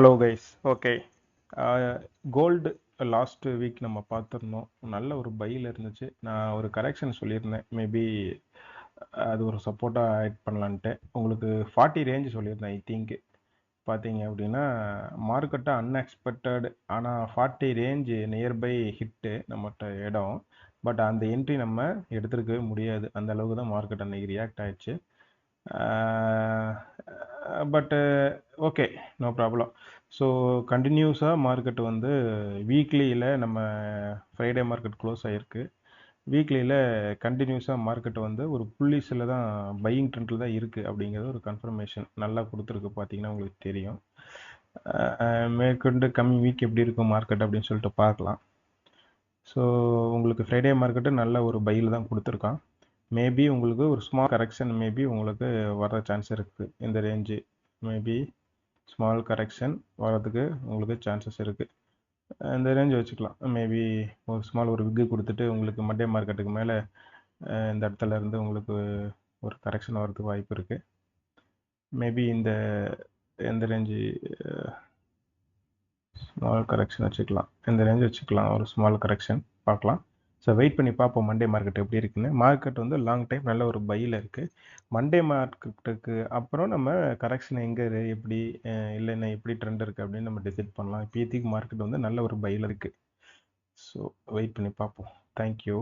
Hello guys. Okay, gold last week நம்ம பார்த்துருந்தோம். நல்ல ஒரு பையில் இருந்துச்சு. நான் ஒரு கரெக்ஷன் சொல்லியிருந்தேன், மேபி அது ஒரு சப்போர்ட்டாக ஆட் பண்ணலான்ட்டு. உங்களுக்கு 40 ரேஞ்சு சொல்லியிருந்தேன். ஐ திங்க் பார்த்தீங்க அப்படின்னா மார்க்கெட்டை அன்எக்ஸ்பெக்டட், ஆனால் 40 ரேஞ்சு நியர்பை ஹிட்டு நம்மகிட்ட இடம். பட் அந்த என்ட்ரி நம்ம எடுத்துருக்கவே முடியாது. அந்த அளவுக்கு தான் மார்க்கெட் அன்னைக்கு ரியாக்ட் ஆயிடுச்சு. பட்டு ஓகே, நோ ப்ராப்ளம். ஸோ கண்டினியூஸாக மார்க்கெட் வந்து வீக்லியில் நம்ம ஃப்ரைடே மார்க்கெட் க்ளோஸ் ஆகிருக்கு. வீக்லியில் கண்டினியூஸாக மார்க்கெட் வந்து ஒரு புள்ளிஸில் தான் பையிங் ட்ரெண்டில் தான் இருக்குது அப்படிங்கிறது ஒரு கன்ஃபர்மேஷன் நல்லா கொடுத்துருக்கு. பார்த்தீங்கன்னா உங்களுக்கு தெரியும். மேற்கொண்டு கம்மிங் வீக் எப்படி இருக்கும் மார்க்கெட் அப்படின்னு சொல்லிட்டு பார்க்கலாம். ஸோ உங்களுக்கு ஃப்ரைடே மார்க்கெட்டு நல்ல ஒரு பையில் தான் கொடுத்துருக்கான். மேபி உங்களுக்கு ஒரு ஸ்மால் கரெக்ஷன் மேபி உங்களுக்கு வர சான்ஸ் இருக்குது. இந்த ரேஞ்சு மேபி ஸ்மால் கரெக்ஷன் வரதுக்கு உங்களுக்கு சான்சஸ் இருக்குது. இந்த ரேஞ்ச் வச்சுக்கலாம். மேபி ஒரு ஸ்மால் ஒரு விக்கு கொடுத்துட்டு உங்களுக்கு மண்டே மார்க்கெட்டுக்கு மேலே இந்த இடத்துல இருந்து உங்களுக்கு ஒரு கரெக்ஷன் வரதுக்கு வாய்ப்பு இருக்குது. மேபி இந்த ரேஞ்சு ஸ்மால் கரெக்ஷன் வச்சுக்கலாம். இந்த ரேஞ்ச் வச்சுக்கலாம், ஒரு ஸ்மால் கரெக்ஷன் பார்க்கலாம். ஸோ வெயிட் பண்ணி பார்ப்போம் மண்டே மார்க்கெட் எப்படி இருக்குன்னு. மார்க்கெட் வந்து லாங் டைம் நல்ல ஒரு பையில் இருக்குது. மண்டே மார்க்கெட்டுக்கு அப்புறம் நம்ம கரெக்ஷன் எங்கே எப்படி இல்லைன்னா எப்படி ட்ரெண்ட் இருக்குது அப்படின்னு நம்ம டிசைட் பண்ணலாம். இப்போதைக்கு மார்க்கெட் வந்து நல்ல ஒரு பையில் இருக்குது. ஸோ வெயிட் பண்ணி பார்ப்போம். தேங்க்யூ.